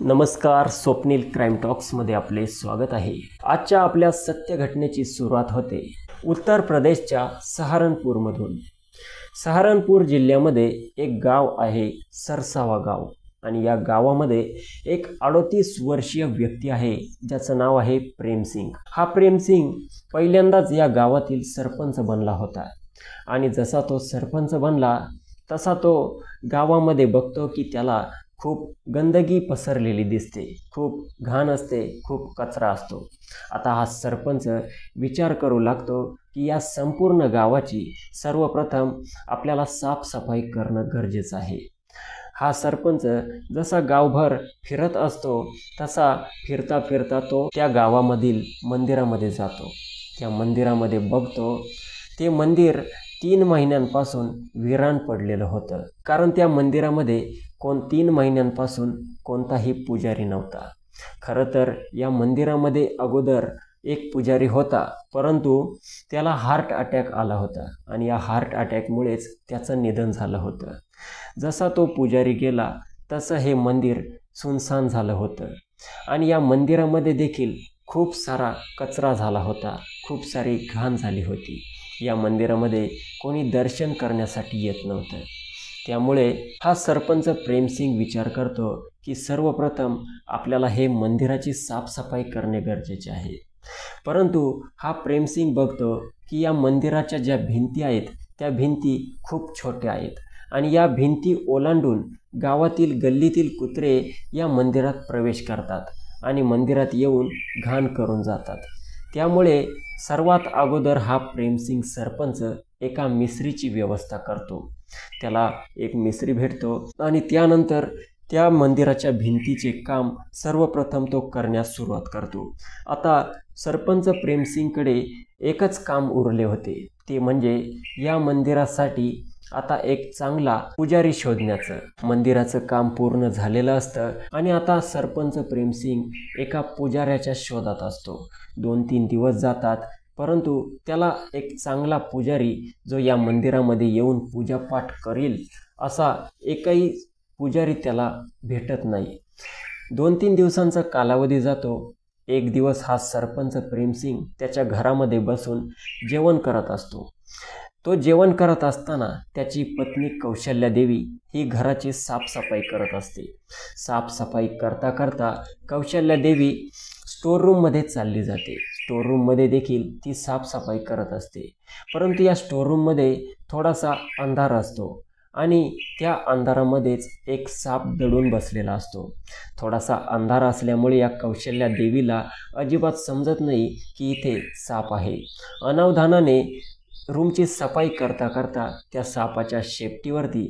नमस्कार, स्वप्नील क्राईम टॉक्समध्ये आपले स्वागत आहे। आजच्या आपल्या सत्य घटनेची सुरुवात होते उत्तर प्रदेशच्या सहारनपूरमधून। सहारनपूर जिल्ह्यामध्ये एक गाव आहे सरसावा गाव, आणि या गावामध्ये एक 38 वर्षीय व्यक्ती आहे ज्याचं नाव आहे प्रेमसिंग। हा प्रेमसिंग पहिल्यांदाच या गावातील सरपंच बनला होता, आणि जसा तो सरपंच बनला तसा तो गावामध्ये बघतो की त्याला खूप गंदगी पसरलेली दिसते, खूप घाण असते, खूप कचरा असतो। आता हा सरपंच विचार करू लागतो की या संपूर्ण गावाची सर्वप्रथम आपल्याला साफसफाई करणं गरजेचं आहे। हा सरपंच जसा गावभर फिरत असतो तसा फिरता फिरता तो त्या गावामधील मंदिरामध्ये जातो। त्या मंदिरामध्ये बघतो ते मंदिर 3 महिन्यांपासून विरान पडलेलं होतं, कारण त्या मंदिरामध्ये 3 महिन्यांपासून कोणताही पुजारी नव्हता। खरं तर या मंदिरामध्ये अगोदर एक पुजारी होता, परंतु त्याला हार्ट अटॅक आला होता, आणि या हार्ट अटॅकमुळेच त्याचं निधन झालं होतं। जसा तो पुजारी गेला तसं हे मंदिर सुनसान झालं होतं, आणि या मंदिरामध्ये देखील खूप सारा कचरा झाला होता, खूप सारी घाण झाली होती। या मंदिरामध्ये कोणी दर्शन करण्यासाठी येत नव्हतं। त्यामुळे हा सरपंच प्रेमसिंग विचार करतो की सर्वप्रथम आपल्याला हे मंदिराची साफसफाई करणे गरजेचे आहे। परंतु हा प्रेमसिंग बघतो की या मंदिराच्या ज्या भिंती आहेत त्या भिंती खूप छोट्या आहेत, आणि या भिंती ओलांडून गावातील गल्लीतील कुत्रे या मंदिरात प्रवेश करतात आणि मंदिरात येऊन घाण करून जातात। त्यामुळे सर्वात अगोदर हा प्रेमसिंग सरपंच एका मिस्त्रीची व्यवस्था करतो। त्याला एक मिस्त्री भेटतो, आणि त्यानंतर त्या मंदिराच्या भिंतीचे काम सर्वप्रथम तो करण्यास सुरुवात करतो। आता सरपंच प्रेमसिंगकडे एकच काम उरले होते, ते म्हणजे या मंदिरासाठी आता एक चांगला पुजारी शोधण्याचं। मंदिराचं काम पूर्ण झालेलं असतं, आणि आता सरपंच प्रेमसिंग एका पुजाऱ्याच्या शोधात असतो। 2-3 दिवस जातात, परंतु त्याला एक चांगला पुजारी जो या मंदिरामध्ये येऊन पूजापाठ करेल असा एकही पुजारी त्याला भेटत नाही। 2-3 दिवसांचा कालावधी जातो। एक दिवस हा सरपंच प्रेमसिंग त्याच्या घरामध्ये बसून जेवण करत असतो। तो जेवण करत असताना त्याची पत्नी कौशल्यादेवी ही घराची साफसफाई करत असते। साफसफाई करता करता कौशल्यादेवी स्टोर रूममध्ये चालली जाते। स्टोर रूममध्ये देखील ती साफसफाई करत असते, परंतु या स्टोर रूममध्ये थोडासा अंधार असतो, आणि त्या अंधारामध्येच एक साप दडून बसलेला असतो। थोडासा अंधार असल्यामुळे या कौशल्या देवीला अजिबात समजत नाही की इथे साप आहे। अनावधानाने रूमची सफाई करता करता त्या सापाच्या शेपटीवरती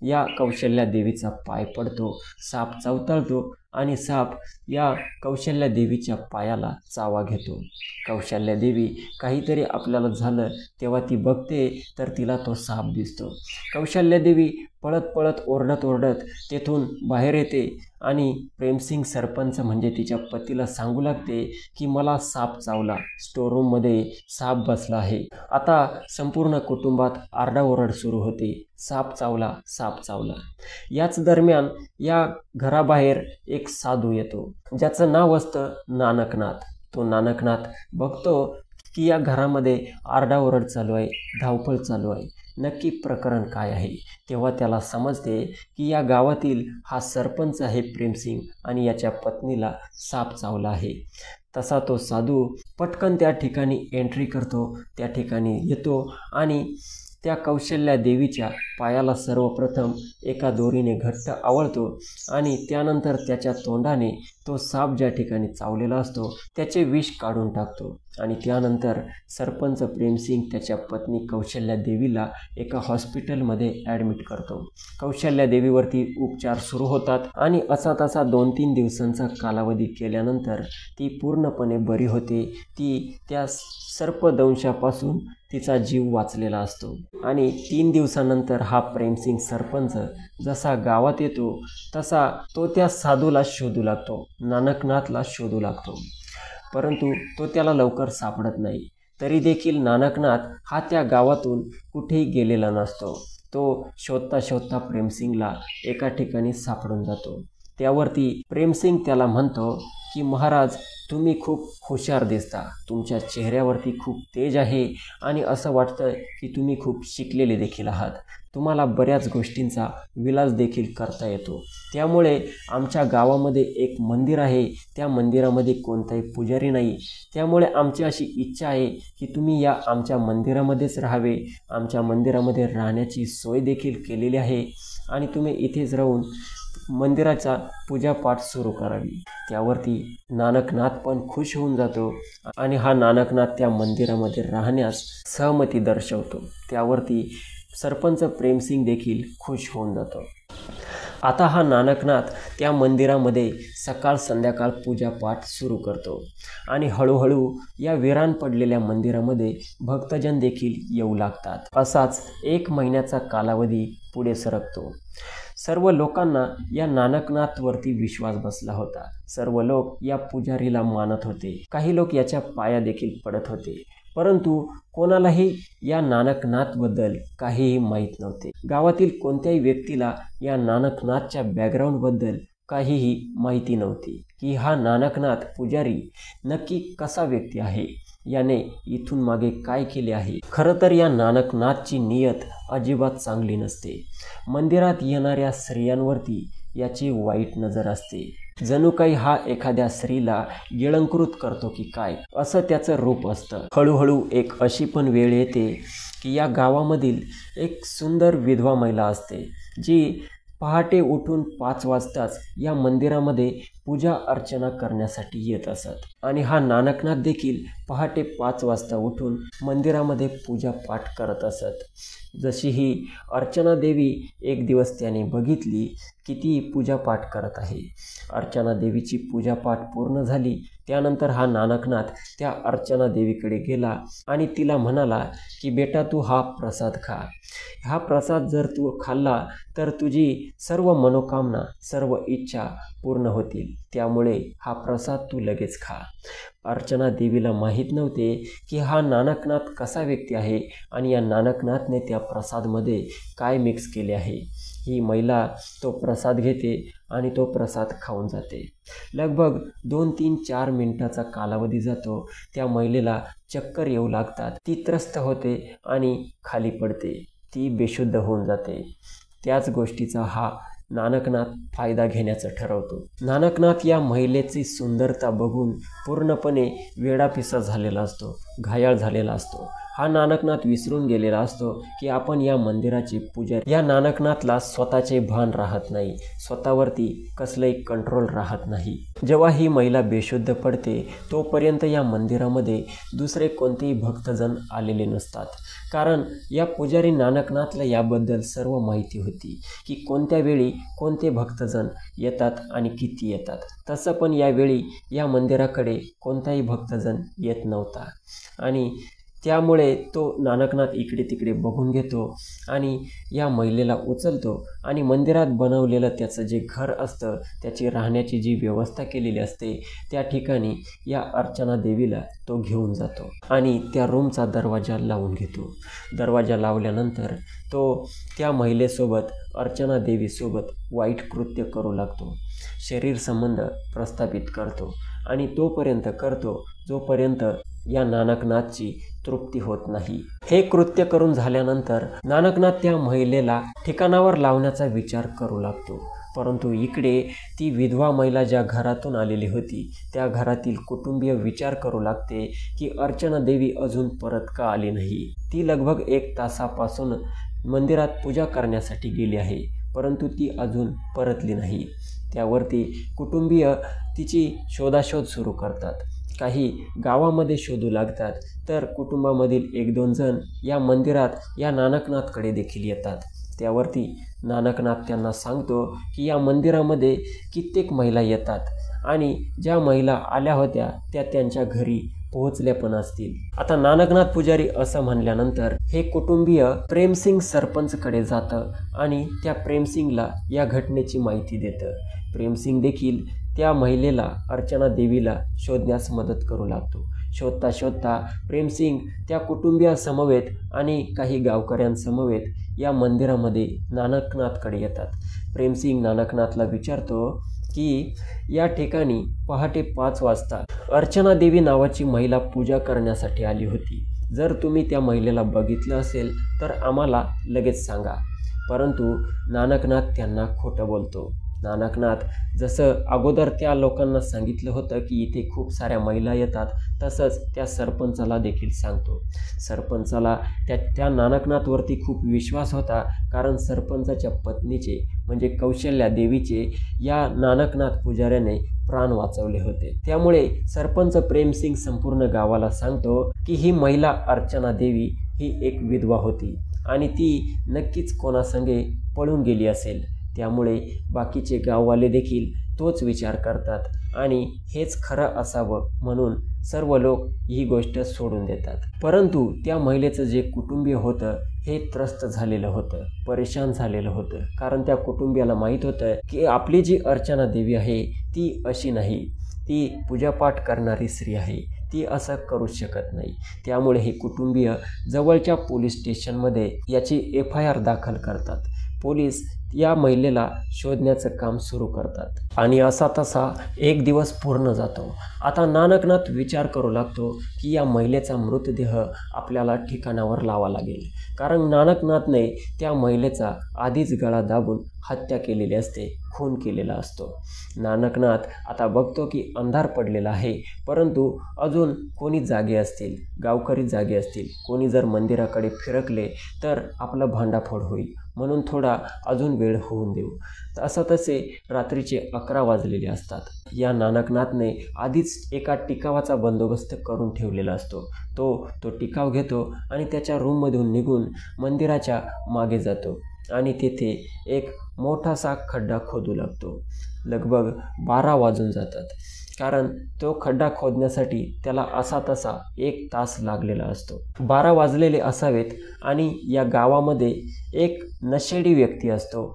या कौशल्या देवीचा पाय पडतो। साप चवतळतो, आणि साप या कौशल्या देवीच्या पायाला चावा घेतो। कौशल्या देवी काहीतरी आपल्याला झालं तेव्हा ती बघते तर तिला तो साप दिसतो। कौशल्या देवी पळत पळत ओरडत ओरडत तेथून बाहेर येते, आणि प्रेमसिंग सरपंच म्हणजे तिच्या पतीला सांगू लागते की मला साप चावला, स्टोर रूममध्ये साप बसला आहे। आता संपूर्ण कुटुंबात आरडाओरड सुरू होते, साप चावला, साप चावला। याच दरम्यान या घराबाहेर एक साधू येतो, ज्याचं नाव असतं नानकनाथ। तो नानकनाथ बघतो की या घरामध्ये आरडाओरड चालू आहे, धावपळ चालू आहे, नक्की प्रकरण काय आहे। तेव्हा त्याला समजते की या गावातील हा सरपंच आहे प्रेमसिंग, आणि याच्या पत्नीला साप चावला आहे। तसा तो साधू पटकन त्या ठिकाणी एंट्री करतो, त्या ठिकाणी येतो, आणि त्या कौशल्या देवीच्या पायाला सर्वप्रथम एका दोरीने घट्ट आवळतो, आणि त्यानंतर त्याच्या तोंडाने तो साप ज्या ठिकाणी चावलेला असतो त्याचे विष काढून टाकतो। आणि त्यानंतर सरपंच प्रेमसिंग त्याच्या पत्नी कौशल्या देवीला एका हॉस्पिटलमध्ये ॲडमिट करतो। कौशल्या देवीवरती उपचार सुरू होतात, आणि असा तसा 2-3 दिवसांचा कालावधी केल्यानंतर ती पूर्णपणे बरी होते। ती त्या सर्पदंशापासून तिचा जीव वाचलेला असतो, आणि 3 दिवसानंतर हा प्रेमसिंग सरपंच जसा गावात येतो तसा तो त्या साधूला शोधू लागतो, नानकनाथला शोधू लागतो, परंतु तो त्याला लवकर सापडत नाही। तरी देखील नानकनाथ हा त्या गावातून कुठेही गेलेला नसतो। तो शोधता शोधता प्रेमसिंगला एका ठिकाणी सापडून जातो। त्यावरती प्रेमसिंग त्याला म्हणतो की महाराज, तुम्ही खूप हुशार दिसता, तुमच्या चेहऱ्यावरती खूप तेज आहे आणि असं वाटतं की तुम्ही खूप शिकलेले देखील आहात, तुम्हाला बऱ्याच गोष्टींचा विलास देखील करता येतो. त्यामुळे आमच्या गावामध्ये एक मंदिर आहे, त्या मंदिरामध्ये कोणताही पुजारी नाही, त्यामुळे आमची अशी इच्छा आहे की तुम्ही या आमच्या मंदिरामध्येच राहावे. आमच्या मंदिरामध्ये राहण्याची सोय देखील केलेली आहे आणि तुम्ही इथेच राहून मंदिराचा पूजापाठ सुरू करावी. त्यावरती नानकनाथ पण खुश होऊन जातो आणि हा नानकनाथ त्या मंदिरामध्ये राहण्यास सहमती दर्शवतो. त्यावरती सरपंच प्रेमसिंग देखील खुश होऊन जातो. आता हा नानकनाथ त्या मंदिरामध्ये सकाळ संध्याकाळ पूजापाठ सुरू करतो आणि हळूहळू या विरान पडलेल्या मंदिरामध्ये भक्तजन देखील येऊ लागतात. असाच 1 महिन्याचा कालावधी पुढे सरकतो. सर्व लोकांना या नानकनाथवरती विश्वास बसला होता. सर्व लोक या पुजारीला मानत होते. काही लोक याच्या पाया देखील पडत होते. परंतु कोणालाही या नानकनाथबद्दल काहीही माहीत नव्हते. गावातील कोणत्याही व्यक्तीला या नानकनाथच्या बॅकग्राऊंडबद्दल काहीही माहिती नव्हती की हा नानकनाथ पुजारी नक्की कसा व्यक्ती आहे, याने इथून मागे काय केले आहे. खरं तर या नानकनाथची नियत अजिबात चांगली नसते. मंदिरात येणाऱ्या स्त्रियांवरती याची वाईट नजर असते. जणू काही हा एखाद्या स्त्रीला गिळंकृत करतो की काय, असं त्याचं रूप असतं. हळूहळू एक अशी पण वेळ येते की या गावामधील एक सुंदर विधवा महिला असते, जी पहाटे उठून 5 वाजताच या मंदिरामध्ये पूजा अर्चना करण्यासाठी येत असत आणि हा नानकनाथ देखील पहाटे 5 वाजता उठून मंदिरामध्ये पूजा पाठ करत असत. जशी ही अर्चना देवी एक दिवस त्याने बघितली की ती पूजापाठ करत आहे. अर्चना देवीची पूजापाठ पूर्ण झाली. त्यानंतर हा नानकनाथ त्या अर्चना देवीकडे गेला आणि तिला म्हणाला की बेटा, तू हा प्रसाद खा. हा प्रसाद जर तू खाल्ला तर तुझी सर्व मनोकामना, सर्व इच्छा पूर्ण होतील. त्यामुळे हा प्रसाद तू लगेच खा. अर्चना देवीला माहीत नव्हते की हा नानकनाथ कसा व्यक्ती आहे आणि या नानकनाथने त्या प्रसादमध्ये काय मिक्स केले आहे. ही महिला तो प्रसाद घेते आणि तो प्रसाद खाऊन जाते. लगभग 2-3-4 मिनिटाचा कालावधी जातो. त्या महिलेला चक्कर येऊ लागतात. ती त्रस्त होते आणि खाली पडते. ती बेशुद्ध होऊन जाते. त्याच गोष्टीचा हा नानकनाथ फायदा घेण्याचं ठरवतो. नानकनाथ या महिलेची सुंदरता बघून पूर्णपणे वेडापिसा झालेला असतो, घायाळ झालेला असतो. हा नानकनाथ विसरून गेलेला असतो की आपण या मंदिराचे पुजारी. या नानकनाथला स्वतःचे भान राहत नाही, स्वतःवरती कसलंही कंट्रोल राहत नाही. जेव्हा ही महिला बेशुद्ध पडते तोपर्यंत या मंदिरामध्ये दुसरे कोणतेही भक्तजन आलेले नसतात. कारण या पुजारी नानकनाथला याबद्दल सर्व माहिती होती की कोणत्या वेळी कोणते भक्तजन येतात आणि किती येतात. तसं पण यावेळी या मंदिराकडे कोणताही भक्तजन येत नव्हता आणि त्यामुळे तो नानकनाथ इकडे तिकडे बघून घेतो आणि या महिलेला उचलतो आणि मंदिरात बनवलेलं त्याचं जे घर असतं, त्याची राहण्याची जी व्यवस्था केलेली असते, त्या ठिकाणी या अर्चना देवीला तो घेऊन जातो आणि त्या रूमचा दरवाजा लावून घेतो. दरवाजा लावल्यानंतर तो त्या महिलेसोबत, अर्चना देवीसोबत वाईट कृत्य करू लागतो. शरीर संबंध प्रस्थापित करतो आणि तोपर्यंत करतो जोपर्यंत या नानकनाथची तृप्ती होत नाही. हे कृत्य करून झाल्यानंतर नानकनाथ त्या महिलेला ठिकाणावर लावण्याचा विचार करू लागतो. परंतु इकडे ती विधवा महिला ज्या घरातून आलेली होती त्या घरातील कुटुंबीय विचार करू लागते की अर्चना देवी अजून परत का आली नाही. ती लगभग 1 तासापासून मंदिरात पूजा करण्यासाठी गेली आहे, परंतु ती अजून परतली नाही. त्यावरती कुटुंबीय तिची शोधाशोध सुरू करतात. काही गावामध्ये शोधू लागतात, तर कुटुंबामधील 1-2 जण या मंदिरात या नानकनाथकडे देखील येतात. त्यावरती नानकनाथ त्यांना सांगतो की या मंदिरामध्ये कित्येक महिला येतात आणि ज्या महिला आल्या होत्या त्या त्यांच्या घरी पोहोचल्या पण असतील. आता नानकनाथ पुजारी असं म्हणल्यानंतर हे कुटुंबीय प्रेमसिंग सरपंचकडे जातं आणि त्या प्रेमसिंगला या घटनेची माहिती देतं. प्रेमसिंग देखील त्या महिलेला, अर्चना देवीला शोधण्यास मदत करू लागतो. शोधता शोधता प्रेमसिंग त्या कुटुंबियासमवेत आणि काही गावकऱ्यांसमवेत या मंदिरामध्ये नानकनाथकडे येतात. प्रेमसिंग नानकनाथला विचारतो की या ठिकाणी पहाटे 5 वाजता अर्चना देवी नावाची महिला पूजा करण्यासाठी आली होती. जर तुम्ही त्या महिलेला बघितलं असेल तर आम्हाला लगेच सांगा. परंतु नानकनाथ त्यांना खोटं बोलतो. नानकनाथ जसं अगोदर त्या लोकांना सांगितलं होतं की इथे खूप साऱ्या महिला येतात, तसंच त्या सरपंचाला देखील सांगतो. सरपंचाला त्या नानकनाथवरती खूप विश्वास होता, कारण सरपंचाच्या पत्नीचे म्हणजे कौशल्या देवीचे या नानकनाथ पुजाऱ्याने प्राण वाचवले होते. त्यामुळे सरपंच प्रेमसिंग संपूर्ण गावाला सांगतो की ही महिला अर्चना देवी ही एक विधवा होती आणि ती नक्कीच कोणासंगे पळून गेली असेल. त्यामुळे बाकीचे गाववाले देखील तोच विचार करतात आणि हेच खरं असावं म्हणून सर्व लोक ही गोष्ट सोडून देतात. परंतु त्या महिलेचं जे कुटुंबीय होतं हे त्रस्त झालेलं होतं, परेशान झालेलं होतं, कारण त्या कुटुंबियाला माहीत होतं की आपली जी अर्चना देवी आहे ती अशी नाही, ती पूजापाठ करणारी स्त्री आहे, ती असं करूच शकत नाही. त्यामुळे हे कुटुंबीय जवळच्या पोलीस स्टेशनमध्ये याची FIR दाखल करतात. पोलीस या महिलेला शोधण्याचं काम सुरू करतात आणि असा तसा एक दिवस पूर्ण जातो. आता नानकनाथ विचार करू लागतो की या महिलेचा मृतदेह आपल्याला ठिकाणावर लावा लागेल, कारण नानकनाथने त्या महिलेचा आधीच गळा दाबून हत्या केलेली असते, खून केलेला असतो. नानकनाथ आता बघतो की अंधार पडलेला आहे, परंतु अजून कोणी जागे असतील, गावकरी जागे असतील, कोणी जर मंदिराकडे फिरकले तर आपलं भांडाफोड होईल, म्हणून थोडा अजून वेळ होऊन देऊ. असं तसे रात्रीचे 11 वाजलेले असतात. या नानकनाथने आधीच एका टिकावाचा बंदोबस्त करून ठेवलेला असतो. तो टिकाव घेतो आणि त्याच्या रूममधून निघून मंदिराच्या मागे जातो आणि तेथे एक मोठासा खड्डा खोदू लागतो. लगभग 12 वाजून जातात, कारण तो खड्डा खोदण्यासाठी त्याला असा तसा 1 तास लागलेला असतो. 12 वाजलेले असावेत आणि या गावामध्ये एक नशेडी व्यक्ती असतो,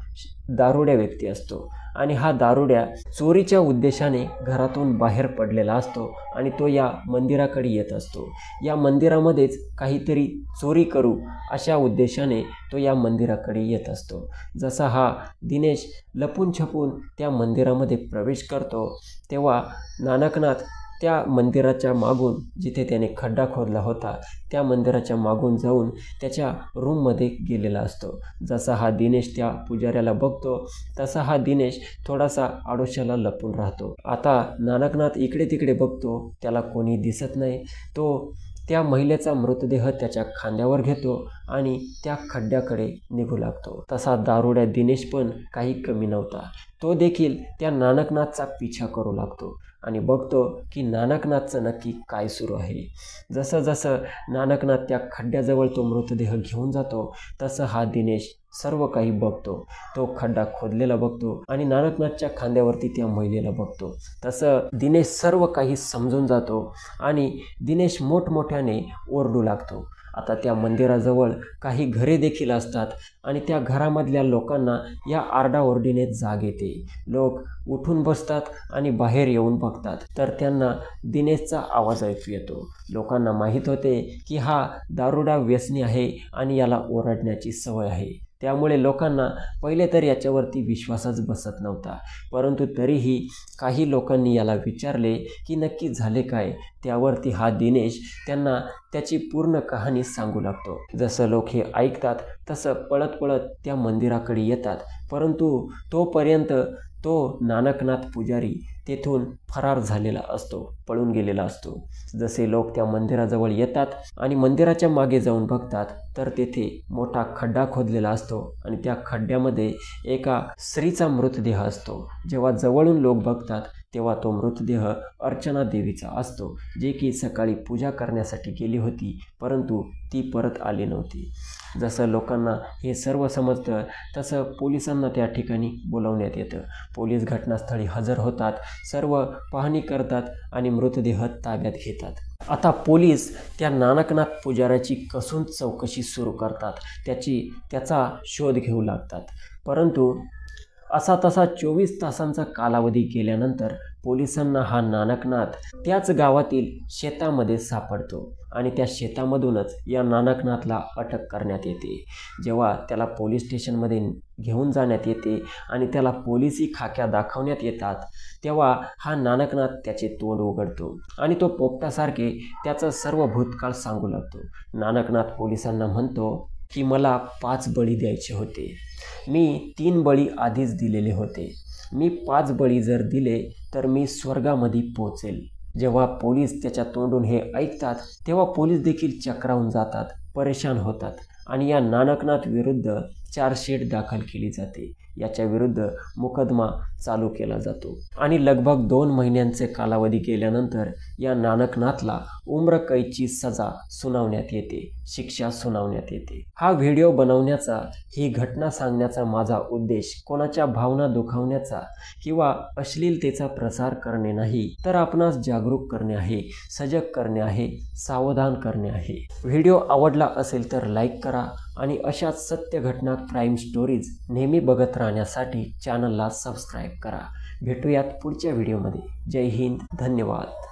दारुड्या व्यक्ती असतो आणि हा दारुड्या चोरीच्या उद्देशाने घरातून बाहेर पडलेला असतो आणि तो या मंदिराकडे येत असतो. या मंदिरामध्येच काहीतरी चोरी करू अशा उद्देशाने तो या मंदिराकडे येत असतो. जसा हा दिनेश लपून छपून त्या मंदिरामध्ये प्रवेश करतो तेव्हा नानकनाथ त्या मंदिराच्या मागून, जिथे त्याने खड्डा खोदला होता त्या मंदिराच्या मागून जाऊन त्याच्या रूममध्ये गेलेला असतो. जसा हा दिनेश त्या पुजाऱ्याला बघतो तसा हा दिनेश थोडासा आडोशाला लपून राहतो. आता नानकनाथ इकडे तिकडे बघतो, त्याला कोणी दिसत नाही. तो त्या महिलेचा मृतदेह त्याच्या खांद्यावर घेतो आणि त्या खड्ड्याकडे निघू लागतो. तसा दारुड्या दिनेश पण काही कमी नव्हता. तो देखील त्या नानकनाथचा पिछा करू लागतो आणि बघतो की नानकनाथचं नक्की काय सुरू आहे. जसं जसं नानकनाथ त्या खड्ड्याजवळ तो मृतदेह घेऊन जातो तसं हा दिनेश सर्व काही बघतो. तो खड्डा खोदलेला बघतो आणि नानकनाथच्या खांद्यावरती त्या महिलेला बघतो. तसं दिनेश सर्व काही समजून जातो आणि दिनेश मोठमोठ्याने ओरडू लागतो. आता त्या मंदिराजवळ काही घरे देखील असतात आणि त्या घरामधल्या लोकांना या आरडाओरडीने जाग येते. लोक उठून बसतात आणि बाहेर येऊन बघतात तर त्यांना दिनेशचा आवाज ऐकू येतो. लोकांना माहीत होते की हा दारुडा व्यसनी आहे आणि याला ओरडण्याची सवय आहे. त्यामुळे लोकांना पहिले तर याच्यावरती विश्वासच बसत नव्हता, परंतु तरीही काही लोकांनी याला विचारले की नक्की झाले काय. त्यावरती हा दिनेश त्यांना त्याची पूर्ण कहाणी सांगू लागतो. जसं लोक हे ऐकतात तसं पळत पळत त्या मंदिराकडे येतात, परंतु तोपर्यंत तो नानकनाथ पुजारी तेथून फरार झालेला असतो, पळून गेलेला असतो. जसे लोक त्या मंदिराजवळ येतात आणि मंदिराच्या मागे जाऊन बघतात तर तेथे मोठा खड्डा खोदलेला असतो आणि त्या खड्ड्यामध्ये एका स्त्रीचा मृतदेह असतो. जेव्हा जवळून लोक बघतात तेव्हा तो मृतदेह अर्चना देवीचा असतो, जे की सकाळी पूजा करण्यासाठी गेली होती, परंतु ती परत आली नव्हती. जसं लोकांना हे सर्व समजतं तसं पोलिसांना त्या ठिकाणी बोलावण्यात येतं. पोलीस घटनास्थळी हजर होतात, सर्व पाहणी करतात आणि मृतदेह ताब्यात घेतात. आता पोलीस त्या नानकनाथ पुजाऱ्याची कसून चौकशी सुरू करतात, त्याचा शोध घेऊ लागतात. परंतु असा तसा 24 तासांचा कालावधी गेल्यानंतर पोलिसांना हा नानकनाथ त्याच गावातील शेतामध्ये सापडतो आणि त्या शेतामधूनच या नानकनाथला अटक करण्यात येते. जेव्हा त्याला पोलीस स्टेशनमध्ये घेऊन जाण्यात येते आणि त्याला पोलिसी खाक्या दाखवण्यात येतात, तेव्हा हा नानकनाथ त्याचे तोंड उघडतो आणि तो पोपटासारखे त्याचा सर्व भूतकाळ सांगू लागतो. नानकनाथ पोलिसांना म्हणतो की मला 5 बळी द्यायचे होते. मी 3 बळी आधीच दिलेले होते. मी 5 बळी जर दिले तर मी स्वर्गामध्ये पोहोचेल. जेव्हा पोलीस त्याच्या तोंडून हे ऐकतात तेव्हा पोलीस देखील चक्रावून जातात, परेशान होतात आणि या नानकनाथ विरुद्ध चार्जशीट दाखल केली जाते. याच्या विरुद्ध मुकदमा चालू केला जातो आणि लगभग 2 महिन्यांचे कालावधी गेल्यानंतर या नानकनाथला उम्रकैदची सजा सुनावण्यात येते, शिक्षा सुनावण्यात येते. हा व्हिडिओ बनवण्याचा, ही घटना सांगण्याचा माझा उद्देश कोणाच्या भावना दुखावण्याचा किंवा अश्लीलतेचा प्रसार करणे नाही, तर आपणास जागरूक करणे आहे, सजग करणे आहे, सावधान करणे आहे. व्हिडिओ आवडला असेल तर लाईक करा आणि अशाच सत्य घटना क्राईम स्टोरीज नेहमी बघत राहण्यासाठी चॅनलला सबस्क्राईब करा. भेटूयात पुढच्या व्हिडिओमध्ये. जय हिंद, धन्यवाद.